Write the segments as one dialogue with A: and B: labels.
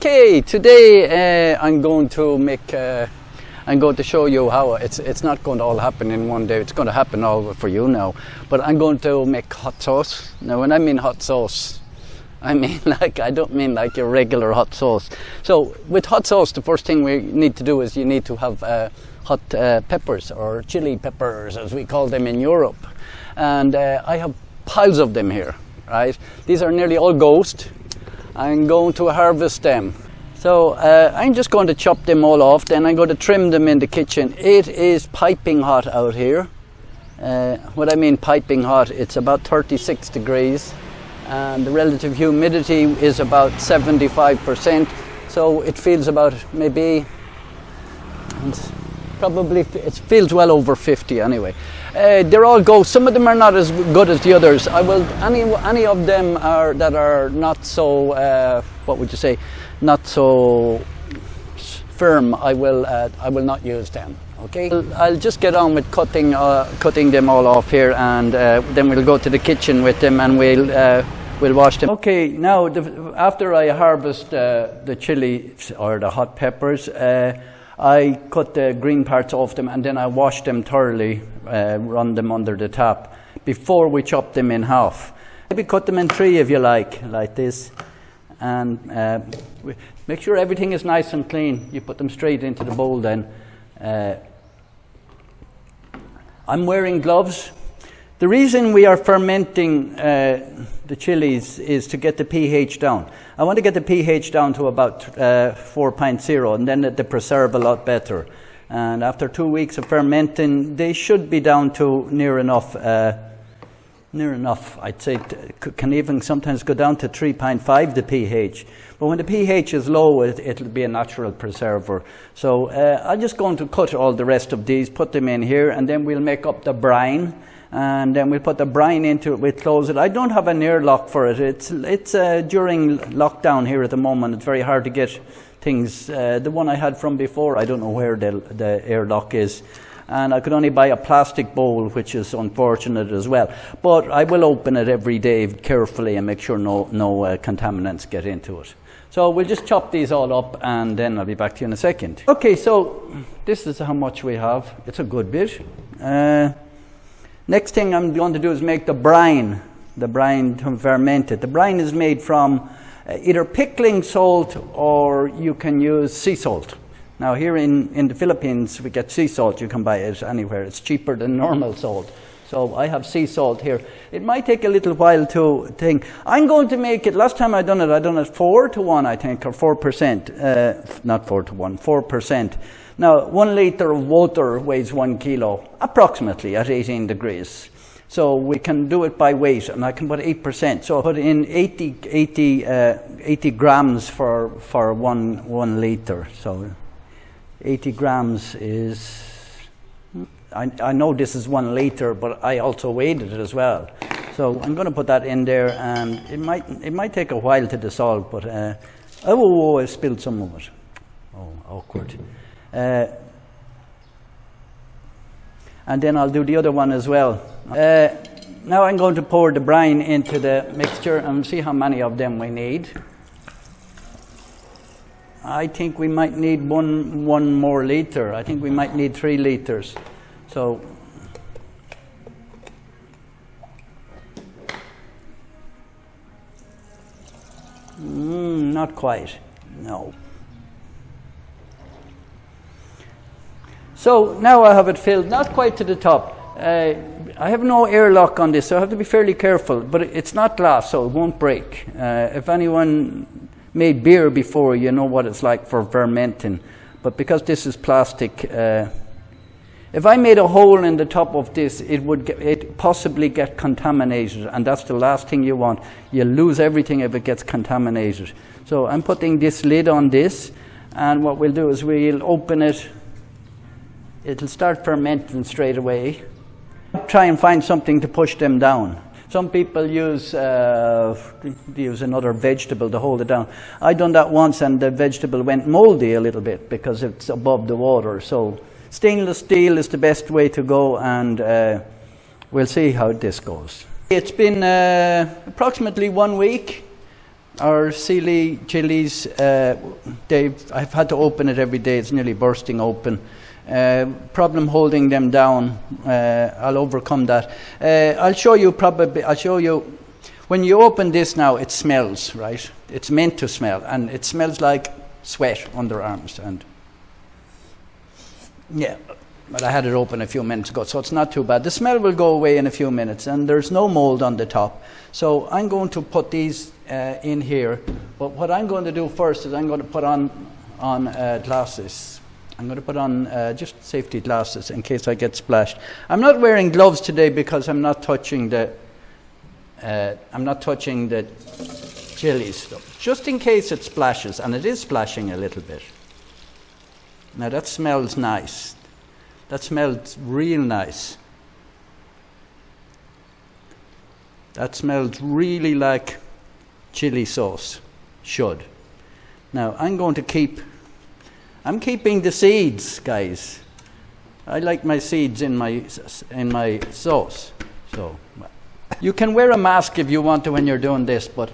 A: Okay, today I'm going to show you how it's not going to all happen in one day. It's going to happen all for you now. But I'm going to make hot sauce. Now, when I mean hot sauce, I don't mean like your regular hot sauce. So with hot sauce, the first thing we need to do is you need to have hot peppers, or chili peppers as we call them in Europe. And I have piles of them here, right? These are nearly all Ghost. I'm going to harvest them. So I'm just going to chop them all off, then I'm going to trim them in the kitchen. It is piping hot out here. What I mean piping hot, it's about 36 degrees and the relative humidity is about 75%. So it feels about maybe, it feels well over 50 anyway. They're all Ghost. Some of them are not as good as the others. Any of them that are not so, what would you say, not so firm, I will not use them. Okay, I'll just get on with cutting them all off here, and then we'll go to the kitchen with them and we'll wash them. Okay, now after I harvest the chili or the hot peppers, I cut the green parts off them and then I wash them thoroughly, run them under the tap before we chop them in half. Maybe cut them in three if you like this. And make sure everything is nice and clean. You put them straight into the bowl then. I'm wearing gloves. The reason we are fermenting the chilies is to get the pH down. I want to get the pH down to about 4.0, and then they preserve a lot better. And after 2 weeks of fermenting, they should be down to near enough. I'd say can even sometimes go down to 3.5 the pH. But when the pH is low, it'll be a natural preserver. So I'm just going to cut all the rest of these, put them in here, and then we'll make up the brine. And then we'll put the brine into it, we'll close it. I don't have an airlock for it. It's during lockdown here at the moment, it's very hard to get things. The one I had from before, I don't know where the airlock is. And I could only buy a plastic bowl, which is unfortunate as well. But I will open it every day carefully and make sure no contaminants get into it. So we'll just chop these all up and then I'll be back to you in a second. Okay, so this is how much we have. It's a good bit. Next thing I'm going to do is make the brine to ferment it. The brine is made from either pickling salt or you can use sea salt. Now here in the Philippines we get sea salt, you can buy it anywhere. It's cheaper than normal salt. So I have sea salt here. It might take a little while to think. I'm going to make it, last time I done it 4 to 1 I think, or 4%. Not 4 to 1, 4%. Now 1 liter of water weighs 1 kilo, approximately at 18 degrees. So we can do it by weight, and I can put 8%. So I put in 80 grams for 1 liter. So 80 grams is, I know this is 1 liter, but I also weighed it as well. So I'm going to put that in there, and it might take a while to dissolve, but oh, I spilled some of it. Oh, awkward. And then I'll do the other one as well. Now I'm going to pour the brine into the mixture and see how many of them we need. I think we might need one more liter. I think we might need 3 liters. So not quite. No. So now I have it filled, not quite to the top. I have no airlock on this, so I have to be fairly careful. But it's not glass, so it won't break. If anyone made beer before, you know what it's like for fermenting. But because this is plastic, if I made a hole in the top of this, it would possibly get contaminated, and that's the last thing you want. You lose everything if it gets contaminated. So I'm putting this lid on this, and what we'll do is we'll open it. It'll start fermenting straight away. Try and find something to push them down. Some people use another vegetable to hold it down. I done that once and the vegetable went moldy a little bit because it's above the water. So stainless steel is the best way to go, and we'll see how this goes. It's been approximately 1 week. our Siling chilies, I've had to open it every day. It's nearly bursting open. Problem holding them down. I'll overcome that. I'll show you when you open this now, it smells, right? It's meant to smell, and it smells like sweat underarms. And yeah, but I had it open a few minutes ago, so it's not too bad. The smell will go away in a few minutes, and there's no mold on the top. So I'm going to put these in here. But what I'm going to do first is I'm going to put on glasses. I'm going to put on just safety glasses in case I get splashed. I'm not wearing gloves today because I'm not touching the chili stuff, just in case it splashes, and it is splashing a little bit. Now that smells nice. That smells real nice. That smells really like chili sauce should. Now I'm keeping the seeds, guys. I like my seeds in my sauce. So you can wear a mask if you want to when you're doing this, but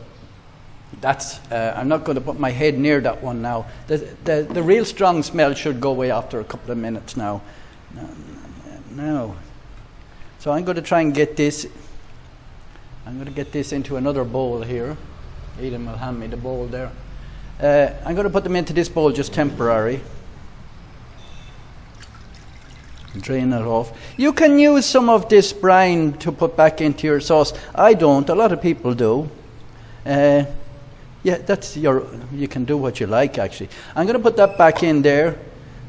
A: that's I'm not going to put my head near that one now. The real strong smell should go away after a couple of minutes now. No. So I'm going to try and get this. I'm going to get this into another bowl here. Aidan will hand me the bowl there. I'm going to put them into this bowl just temporary. Drain it off. You can use some of this brine to put back into your sauce. I don't. A lot of people do. Yeah, you can do what you like, actually. I'm going to put that back in there,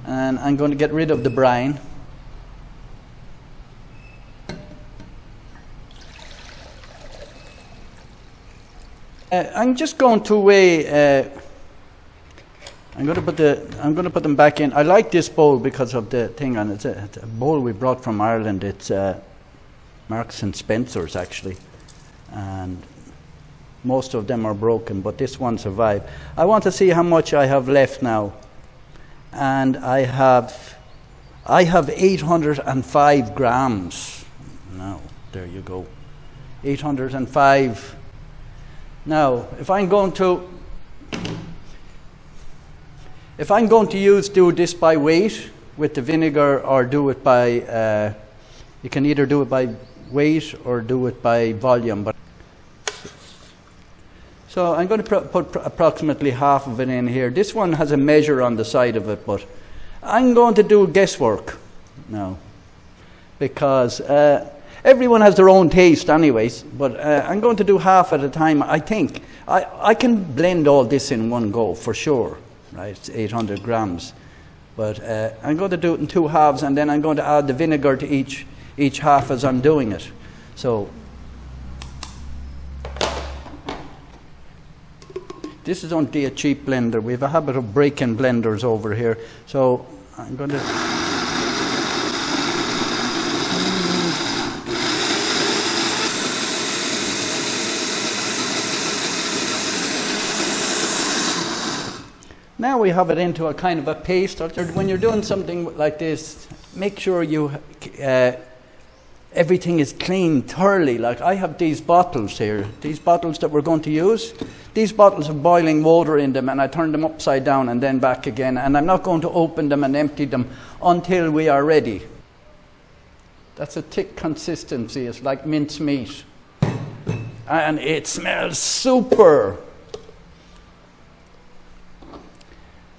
A: and I'm going to get rid of the brine. I'm just going to weigh. I'm going to put them back in. I like this bowl because of the thing on it. It's a bowl we brought from Ireland. It's Marks and Spencer's, actually, and most of them are broken, but this one survived. I want to see how much I have left now, and I have 805 grams. Now there you go, 805. Now, if I'm going to do this by weight with the vinegar, or do it by, you can either do it by weight or do it by volume. But so I'm going to put approximately half of it in here. This one has a measure on the side of it, but I'm going to do guesswork now, because everyone has their own taste anyways, but I'm going to do half at a time. I think I can blend all this in one go for sure, right? It's 800 grams, but I'm going to do it in two halves, and then I'm going to add the vinegar to each half as I'm doing it. So this is only a cheap blender. We have a habit of breaking blenders over here, so I'm going to. Now we have it into a kind of a paste. When you're doing something like this, make sure everything is clean thoroughly. Like I have these bottles here, these bottles that we're going to use. These bottles have boiling water in them, and I turn them upside down and then back again. And I'm not going to open them and empty them until we are ready. That's a thick consistency. It's like mince meat, and it smells super.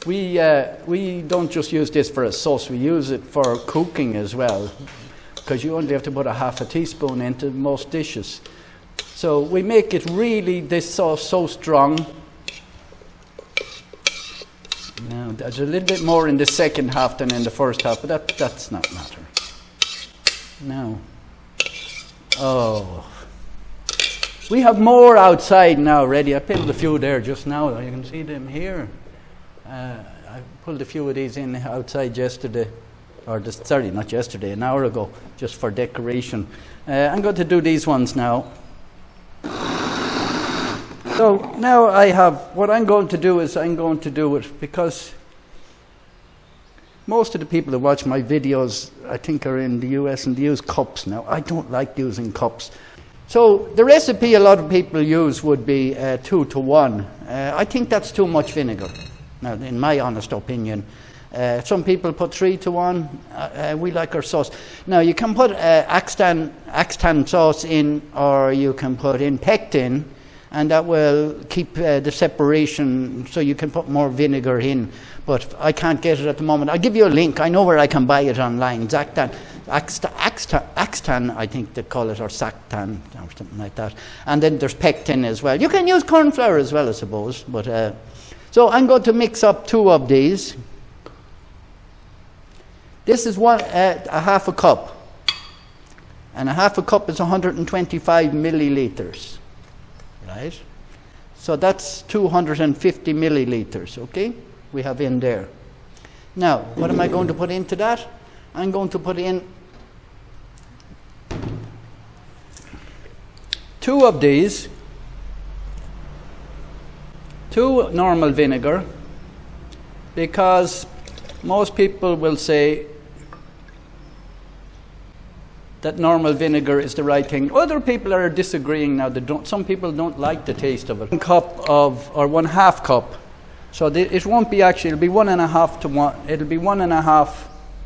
A: We don't just use this for a sauce, we use it for cooking as well, because you only have to put a half a teaspoon into most dishes. So we make it really, this sauce, so strong. Now there's a little bit more in the second half than in the first half, but that's not matter. Now, oh, we have more outside now ready. I pulled a few there just now, you can see them here. I pulled a few of these in outside yesterday, sorry, not yesterday, an hour ago, just for decoration. I'm going to do these ones now. So now I have, what I'm going to do is I'm going to do it, because most of the people who watch my videos, I think, are in the US, and they use cups now. I don't like using cups. So the recipe a lot of people use would be 2 to 1. I think that's too much vinegar, now, in my honest opinion. Some people put 3 to 1. We like our sauce. Now you can put Axtan sauce in, or you can put in pectin, and that will keep the separation, so you can put more vinegar in. But I can't get it at the moment. I'll give you a link. I know where I can buy it online. Axtan, I think they call it, or Sactan, or something like that. And then there's pectin as well. You can use corn flour as well, I suppose. But so I'm going to mix up 2 of these. This is a half a cup. And a half a cup is 125 milliliters. Right? So that's 250 milliliters, okay? We have in there. Now, what am I going to put into that? I'm going to put in 2 of these, 2 normal vinegar, because most people will say that normal vinegar is the right thing. Other people are disagreeing now. Some people don't like the taste of it. 1 cup or 1/2 cup. So it won't be actually, it'll be 1.5 to 1. It'll be 1.5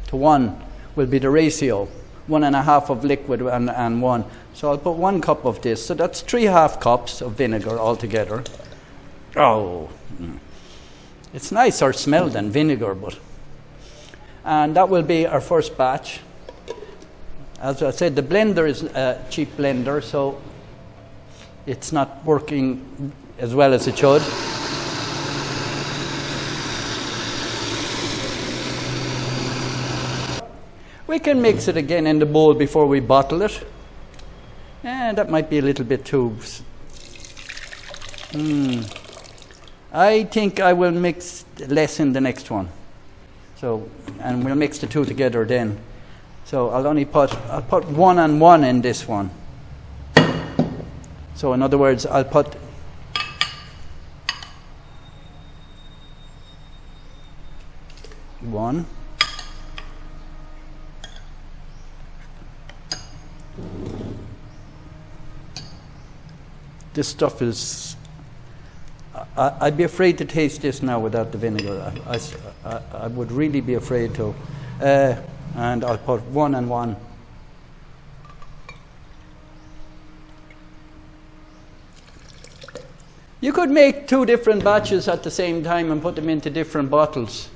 A: to 1 will be the ratio. 1.5 of liquid and 1. So I'll put 1 cup of this. So that's 3/2 cups of vinegar altogether. Oh, it's nicer smell than vinegar, but. And that will be our first batch. As I said, the blender is a cheap blender, so it's not working as well as it should. We can mix it again in the bowl before we bottle it. And that might be a little bit too. I think I will mix less in the next one. So, and we'll mix the 2 together then. So I'll put 1 and 1 in this one. So in other words, I'll put one. This stuff is, I'd be afraid to taste this now without the vinegar. I would really be afraid to. And I'll put 1 and 1. You could make 2 different batches at the same time and put them into different bottles.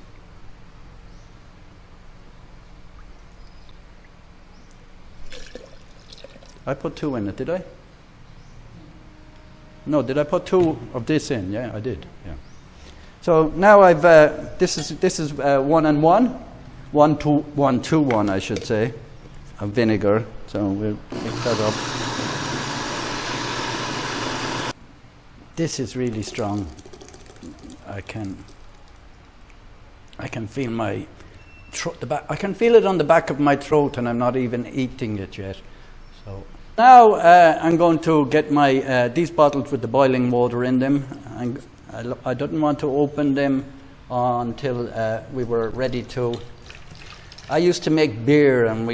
A: I put 2 in it, did I? No, did I put 2 of this in? Yeah, I did. Yeah. So now I've this is 1 and 1. 1 to 1, I should say, of vinegar. So we'll mix that up. This is really strong. I can feel my throat. I can feel it on the back of my throat, and I'm not even eating it yet. So now I'm going to get my these bottles with the boiling water in them. I didn't want to open them until we were ready to. I used to make beer, and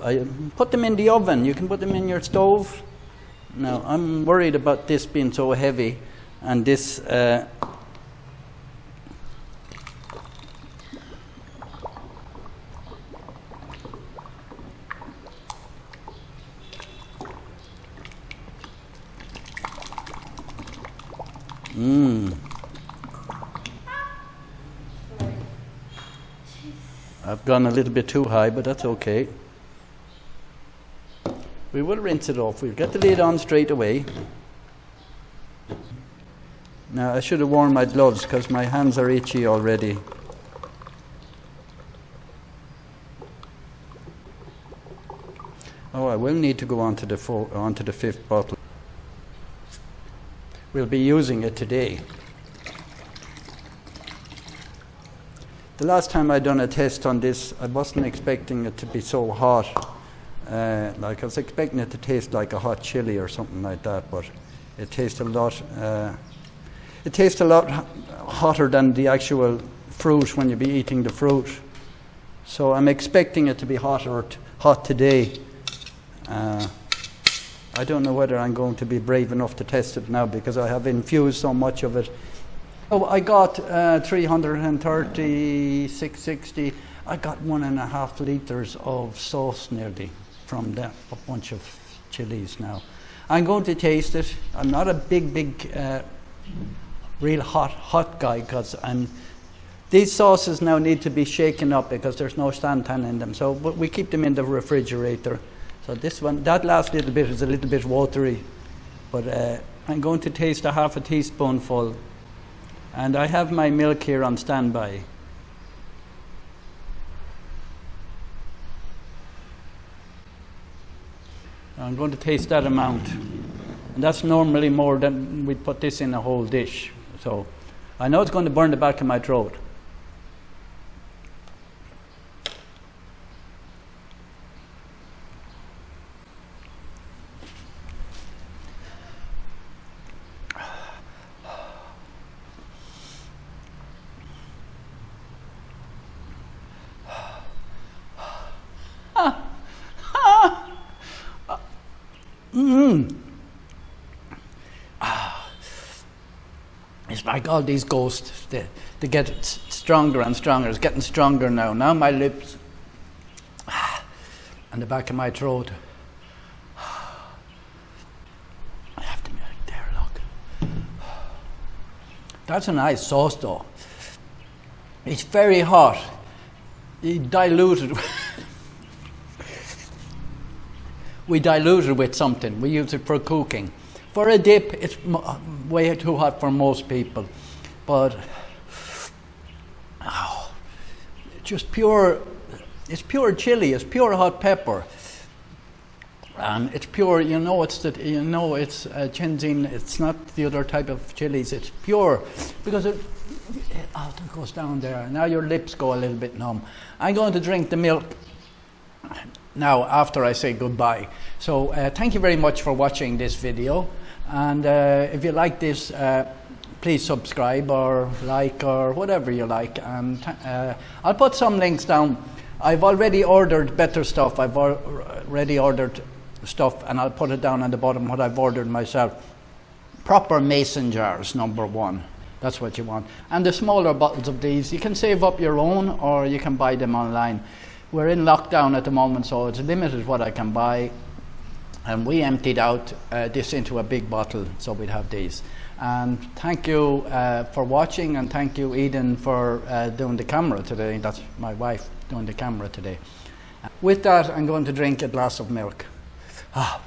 A: I put them in the oven. You can put them in your stove. Now, I'm worried about this being so heavy, and this... I've gone a little bit too high, but that's okay. We will rinse it off. We'll get the lid on straight away. Now, I should have worn my gloves because my hands are itchy already. Oh, I will need to go on to the 5th bottle. We'll be using it today. The last time I done a test on this, I wasn't expecting it to be so hot. Like I was expecting it to taste like a hot chili or something like that, but it tastes a lot. It tastes a lot hotter than the actual fruit when you be eating the fruit. So I'm expecting it to be hot today. I don't know whether I'm going to be brave enough to test it now because I have infused so much of it. Oh, I got 330, 660. I got 1.5 litres of sauce nearly from that, a bunch of chilies now. I'm going to taste it. I'm not a big, real hot guy because these sauces now need to be shaken up because there's no xanthan in them. So, but we keep them in the refrigerator. So this one, that last little bit is a little bit watery, but I'm going to taste a half a teaspoonful, and I have my milk here on standby. I'm going to taste that amount, and that's normally more than we put this in a whole dish. So I know it's going to burn the back of my throat. It's like all these ghosts, they get stronger and stronger. It's getting stronger now. Now my lips and the back of my throat. I have to be like there, look. That's a nice sauce though. It's very hot. You dilute it. We dilute it with something. We use it for cooking. For a dip, it's way too hot for most people. But just pure, it's pure chili. It's pure hot pepper, and it's pure. You know, it's Chinzin. It's not the other type of chilies. It's pure because it goes down there. Now your lips go a little bit numb. I'm going to drink the milk now after I say goodbye. So thank you very much for watching this video, and if you like this, please subscribe or like or whatever you like, and I'll put some links down. I've already ordered better stuff. I've already ordered stuff, and I'll put it down on the bottom what I've ordered myself. Proper mason jars, #1. That's what you want. And the smaller bottles of these, you can save up your own or you can buy them online. We're in lockdown at the moment, so it's limited what I can buy. And we emptied out this into a big bottle, so we'd have these. And thank you for watching, and thank you, Eden, for doing the camera today. That's my wife doing the camera today. With that, I'm going to drink a glass of milk. Ah.